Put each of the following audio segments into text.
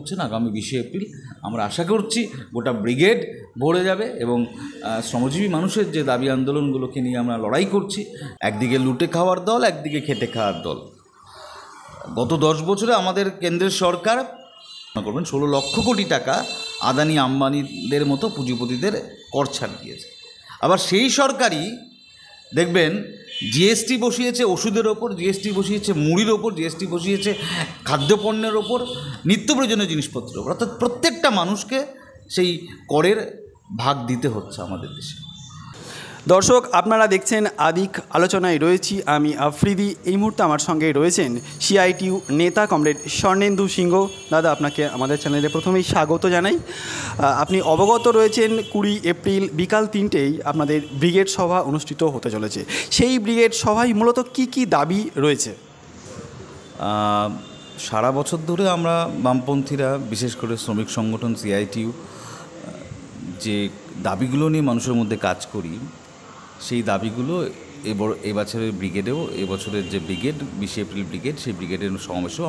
করছেন। আগামী 20 এপ্রিল আমরা আশা করছি গোটা ব্রিগেড ভরে যাবে এবং শ্রমজীবী মানুষের যে দাবি আন্দোলনগুলোকে নিয়ে আমরা লড়াই করছি, একদিকে লুটে খাওয়ার দল, একদিকে খেটে খাওয়ার দল। গত 10 বছরে আমাদের কেন্দ্রের সরকার করবেন 16 লক্ষ কোটি টাকা আদানি আম্বানিদের মতো পুঁজিপতিদের কর ছাড় দিয়েছে। আবার সেই সরকারই দেখবেন জিএসটি বসিয়েছে ওষুধের ওপর, জিএসটি বসিয়েছে মুড়ির ওপর, জিএসটি বসিয়েছে খাদ্যপণ্যের ওপর, নিত্য প্রয়োজনীয় জিনিসপত্রের ওপর। অর্থাৎ প্রত্যেকটা মানুষকে সেই করের ভাগ দিতে হচ্ছে আমাদের দেশে। দর্শক, আপনারা দেখছেন আদিক আলোচনায় রয়েছি আমি আফ্রিদি। এই মুহূর্তে আমার সঙ্গে রয়েছেন সিআইটিইউ নেতা কমরেড স্বর্ণেন্দু সিংহ। দাদা, আপনাকে আমাদের চ্যানেলে প্রথমেই স্বাগত জানাই। আপনি অবগত রয়েছেন 20 এপ্রিল বিকাল 3টেই আপনাদের ব্রিগেড সভা অনুষ্ঠিত হতে চলেছে। সেই ব্রিগেড সভায় মূলত কি দাবি রয়েছে? সারা বছর ধরে আমরা বামপন্থীরা, বিশেষ করে শ্রমিক সংগঠন সিআইটিইউ, যে দাবিগুলো নিয়ে মানুষের মধ্যে কাজ করি, সেই দাবিগুলো এবছরের ব্রিগেডেও, এবছরের যে ব্রিগেড 20 এপ্রিল ব্রিগেড, সেই ব্রিগেডের সমাবেশেও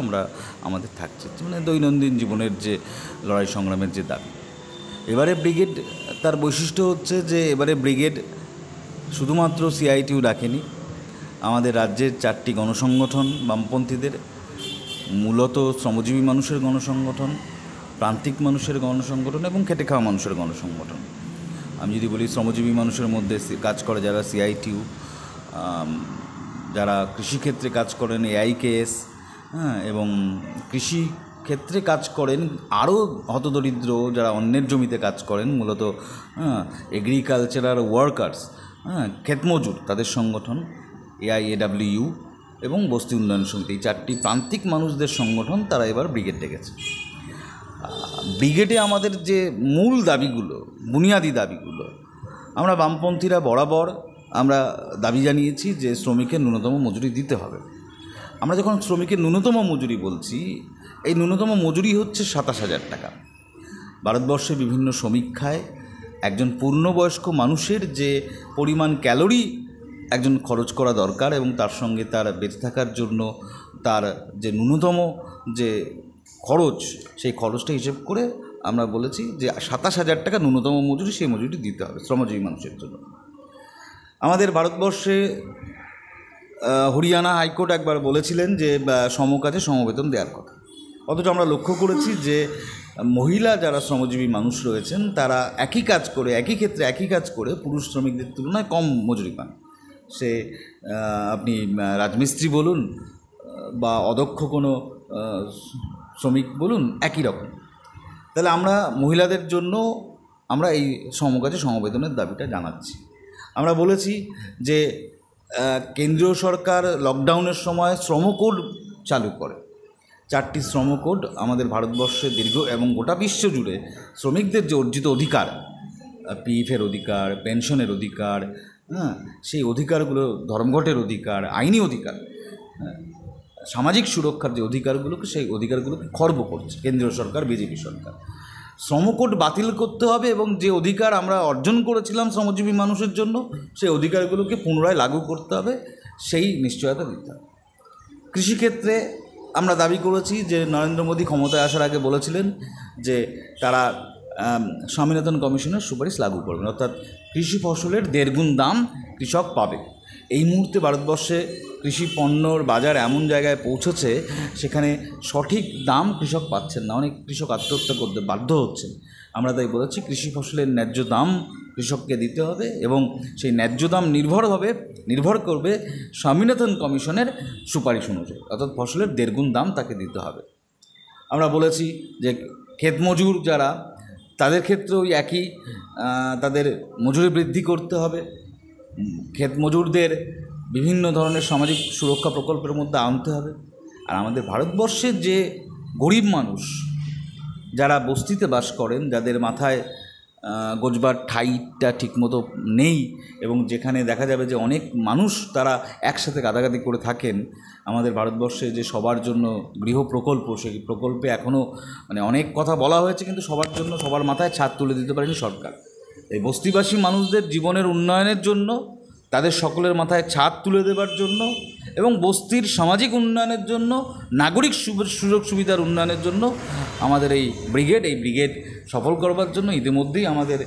আমাদের থাকছে। মানে দৈনন্দিন জীবনের যে লড়াই সংগ্রামের যে দাবি। এবারে ব্রিগেড, তার বৈশিষ্ট্য হচ্ছে যে এবারে ব্রিগেড শুধুমাত্র সিআইটিইউ ডাকেনি। আমাদের রাজ্যের 4টি গণসংগঠন বামপন্থীদের, মূলত শ্রমজীবী মানুষের গণসংগঠন, প্রান্তিক মানুষের গণসংগঠন এবং খেটে খাওয়া মানুষের গণসংগঠন। আমি যদি বলি শ্রমজীবী মানুষের মধ্যে কাজ করে যারা সিআইটিইউ, যারা কৃষিক্ষেত্রে কাজ করেন এআইকেএস, এবং কৃষি ক্ষেত্রে কাজ করেন আরও হতদরিদ্র যারা অন্যের জমিতে কাজ করেন, মূলত এগ্রিকালচারাল ওয়ার্কার্স, ক্ষেতমজুর, তাদের সংগঠন এআইএডব্লিউ এবং বস্তি উন্নয়ন সমিতি, এই 4টি প্রান্তিক মানুষদের সংগঠন, তারা এবার ব্রিগেড ডেকেছে। ব্রিগেডে আমাদের যে মূল দাবিগুলো, বুনিয়াদি দাবিগুলো, আমরা বামপন্থীরা বরাবর আমরা দাবি জানিয়েছি যে শ্রমিকের ন্যূনতম মজুরি দিতে হবে। আমরা যখন শ্রমিকের ন্যূনতম মজুরি বলছি, এই ন্যূনতম মজুরি হচ্ছে 27,000 টাকা। ভারতবর্ষে বিভিন্ন সমীক্ষায় একজন পূর্ণবয়স্ক মানুষের যে পরিমাণ ক্যালোরি একজন খরচ করা দরকার এবং তার সঙ্গে তার বেঁচে থাকার জন্য তার যে ন্যূনতম যে খরচ, সেই খরচটা হিসেব করে আমরা বলেছি যে 27,000 টাকা ন্যূনতম মজুরি, সেই মজুরিটি দিতে হবে শ্রমজীবী মানুষের জন্য। আমাদের ভারতবর্ষে হরিয়ানা হাইকোর্ট একবার বলেছিলেন যে সমকাজে সমবেতন দেওয়ার কথা। অথচ আমরা লক্ষ্য করেছি যে মহিলা যারা শ্রমজীবী মানুষ রয়েছেন, তারা একই কাজ করে, একই ক্ষেত্রে একই কাজ করে পুরুষ শ্রমিকদের তুলনায় কম মজুরি পান। সে আপনি রাজমিস্ত্রি বলুন বা অদক্ষ কোনো শ্রমিক বলুন, একই রকম। তাহলে আমরা মহিলাদের জন্য আমরা এই সমকাজে সমবেতনের দাবিটা জানাচ্ছি। আমরা বলেছি যে কেন্দ্রীয় সরকার লকডাউনের সময় শ্রমকোড চালু করে। 4টি শ্রমকোড আমাদের ভারতবর্ষে দীর্ঘ এবং গোটা বিশ্ব জুড়ে শ্রমিকদের যে অর্জিত অধিকার, পিএফের অধিকার, পেনশনের অধিকার, সেই অধিকারগুলো, ধর্মঘটের অধিকার, আইনি অধিকার, সামাজিক সুরক্ষার যে অধিকারগুলোকে, সেই অধিকারগুলোকে খর্ব করছে কেন্দ্রীয় সরকার, বিজেপি সরকার। শ্রমকোড বাতিল করতে হবে এবং যে অধিকার আমরা অর্জন করেছিলাম শ্রমজীবী মানুষের জন্য, সেই অধিকারগুলোকে পুনরায় লাগু করতে হবে, সেই নিশ্চয়তা দিতে হবে। কৃষিক্ষেত্রে আমরা দাবি করেছি যে নরেন্দ্র মোদী ক্ষমতায় আসার আগে বলেছিলেন যে তারা স্বামীনাথন কমিশনের সুপারিশ লাগু করবেন, অর্থাৎ কৃষি ফসলের 1.5 গুণ দাম কৃষক পাবে। এই মুহূর্তে ভারতবর্ষে কৃষি পণ্যর বাজার এমন জায়গায় পৌঁছেছে, সেখানে সঠিক দাম কৃষক পাচ্ছেন না, অনেক কৃষক আত্মহত্যা করতে বাধ্য হচ্ছেন। আমরা তাই বলেছি কৃষি ফসলের ন্যায্য দাম কৃষককে দিতে হবে এবং সেই ন্যায্য দাম নির্ভর করবে স্বামীনাথন কমিশনের সুপারিশ অনুযায়ী, অর্থাৎ ফসলের 1.5 গুণ দাম তাকে দিতে হবে। আমরা বলেছি যে ক্ষেতমজুর যারা, তাদের ক্ষেত্রেও একই, তাদের মজুরি বৃদ্ধি করতে হবে। ক্ষেতমজুরদের বিভিন্ন ধরনের সামাজিক সুরক্ষা প্রকল্পের মধ্যে আনতে হবে। আর আমাদের ভারতবর্ষের যে গরিব মানুষ যারা বস্তিতে বাস করেন, যাদের মাথায় গোজবার ঠাইটা ঠিকমতো নেই এবং যেখানে দেখা যাবে যে অনেক মানুষ তারা একসাথে গাদাগাদি করে থাকেন, আমাদের ভারতবর্ষে যে সবার জন্য গৃহ প্রকল্প, সেই প্রকল্পে এখনও মানে অনেক কথা বলা হয়েছে, কিন্তু সবার জন্য সবার মাথায় ছাদ তুলে দিতে পারেনি সরকার। এই বস্তিবাসী মানুষদের জীবনের উন্নয়নের জন্য, তাদের সকলের মাথায় ছাদ তুলে দেবার জন্য এবং বস্তির সামাজিক উন্নয়নের জন্য, নাগরিক সুযোগ সুবিধার উন্নয়নের জন্য আমাদের এই ব্রিগেড সফল করবার জন্য ইতিমধ্যেই আমাদের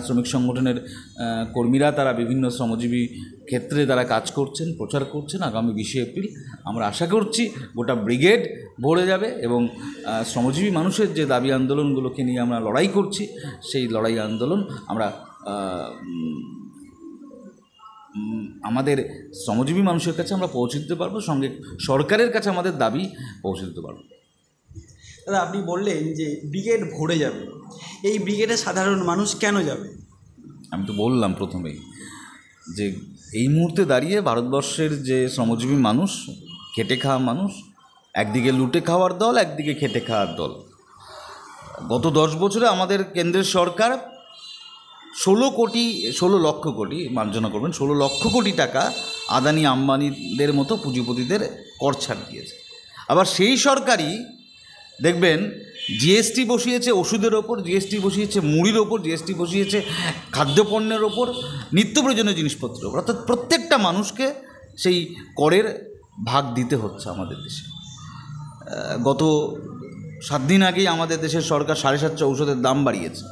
শ্রমিক সংগঠনের কর্মীরা তারা বিভিন্ন শ্রমজীবী ক্ষেত্রে তারা কাজ করছেন, প্রচার করছেন। আগামী 20 এপ্রিল আমরা আশা করছি গোটা ব্রিগেড ভরে যাবে এবং শ্রমজীবী মানুষের যে দাবি আন্দোলনগুলোকে নিয়ে আমরা লড়াই করছি, সেই লড়াই আন্দোলন আমরা আমাদের শ্রমজীবী মানুষের কাছে আমরা পৌঁছে দিতে পারবো, সঙ্গে সরকারের কাছে আমাদের দাবি পৌঁছে দিতে পারবো। দাদা, আপনি বললেন যে ব্রিগেড ভরে যাবে, এই ব্রিগেডে সাধারণ মানুষ কেন যাবে? আমি তো বললাম প্রথমেই যে এই মুহূর্তে দাঁড়িয়ে ভারতবর্ষের যে শ্রমজীবী মানুষ, খেটে খাওয়া মানুষ, একদিকে লুটে খাওয়ার দল, একদিকে খেটে খাওয়ার দল। গত 10 বছরে আমাদের কেন্দ্রের সরকার 16 লক্ষ কোটি, মার্জনা করবেন, 16 লক্ষ কোটি টাকা আদানি আম্বানিদের মতো পুঁজিপতিদের কর ছাড় দিয়েছে। আবার সেই সরকারই দেখবেন জিএসটি বসিয়েছে ওষুধের ওপর, জিএসটি বসিয়েছে মুড়ির ওপর, জিএসটি বসিয়েছে খাদ্যপণ্যের ওপর, নিত্য প্রয়োজনীয় জিনিসপত্রের ওপর। অর্থাৎ প্রত্যেকটা মানুষকে সেই করের ভাগ দিতে হচ্ছে আমাদের দেশে। গত 7 দিন আগেই আমাদের দেশের সরকার 750 ঔষধের দাম বাড়িয়েছে।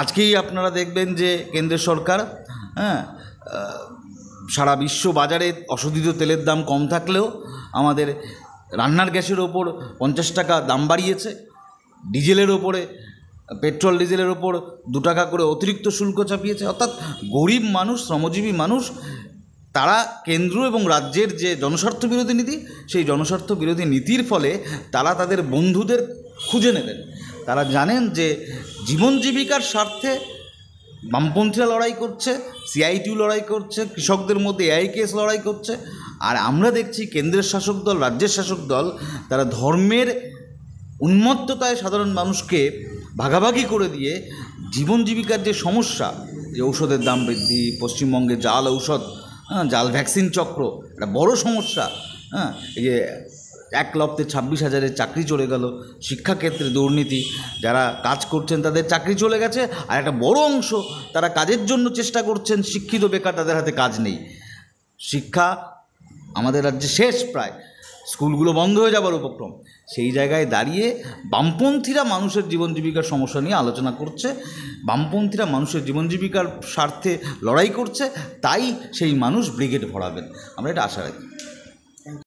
আজকেই আপনারা দেখবেন যে কেন্দ্রের সরকার সারা বিশ্ব বাজারে অশোধিত তেলের দাম কম থাকলেও আমাদের রান্নার গ্যাসের ওপর 50 টাকা দাম বাড়িয়েছে, ডিজেলের ওপরে, পেট্রোল ডিজেলের ওপর 2 টাকা করে অতিরিক্ত শুল্ক চাপিয়েছে। অর্থাৎ গরিব মানুষ, শ্রমজীবী মানুষ, তারা কেন্দ্র এবং রাজ্যের যে জনস্বার্থ বিরোধী নীতি, সেই জনস্বার্থ বিরোধী নীতির ফলে তারা তাদের বন্ধুদের খুঁজে নেবেন। তারা জানেন যে জীবন জীবিকার স্বার্থে বামপন্থীরা লড়াই করছে, সিআইটিউ লড়াই করছে, কৃষকদের মধ্যে এআইকেএস লড়াই করছে, আর আমরা দেখছি কেন্দ্রের শাসক দল, রাজ্যের শাসক দল তারা ধর্মের উন্মত্ততায় সাধারণ মানুষকে ভাগাভাগি করে দিয়ে জীবন জীবিকার যে সমস্যা, যে ঔষধের দাম বৃদ্ধি, পশ্চিমবঙ্গে জাল ঔষধ, জাল ভ্যাকসিন চক্র, একটা বড় সমস্যা। এই যে 1,26,000 চাকরি চলে গেল, শিক্ষাক্ষেত্রে দুর্নীতি, যারা কাজ করছেন তাদের চাকরি চলে গেছে, আর একটা বড় অংশ তারা কাজের জন্য চেষ্টা করছেন, শিক্ষিত বেকার, তাদের হাতে কাজ নেই। শিক্ষা আমাদের রাজ্যে শেষ, প্রায় স্কুলগুলো বন্ধ হয়ে যাবার উপক্রম। সেই জায়গায় দাঁড়িয়ে বামপন্থীরা মানুষের জীবন জীবিকার সমস্যা নিয়ে আলোচনা করছে, বামপন্থীরা মানুষের জীবন জীবিকার স্বার্থে লড়াই করছে, তাই সেই মানুষ ব্রিগেড ভরাবেন, আমরা এটা আশা রাখি।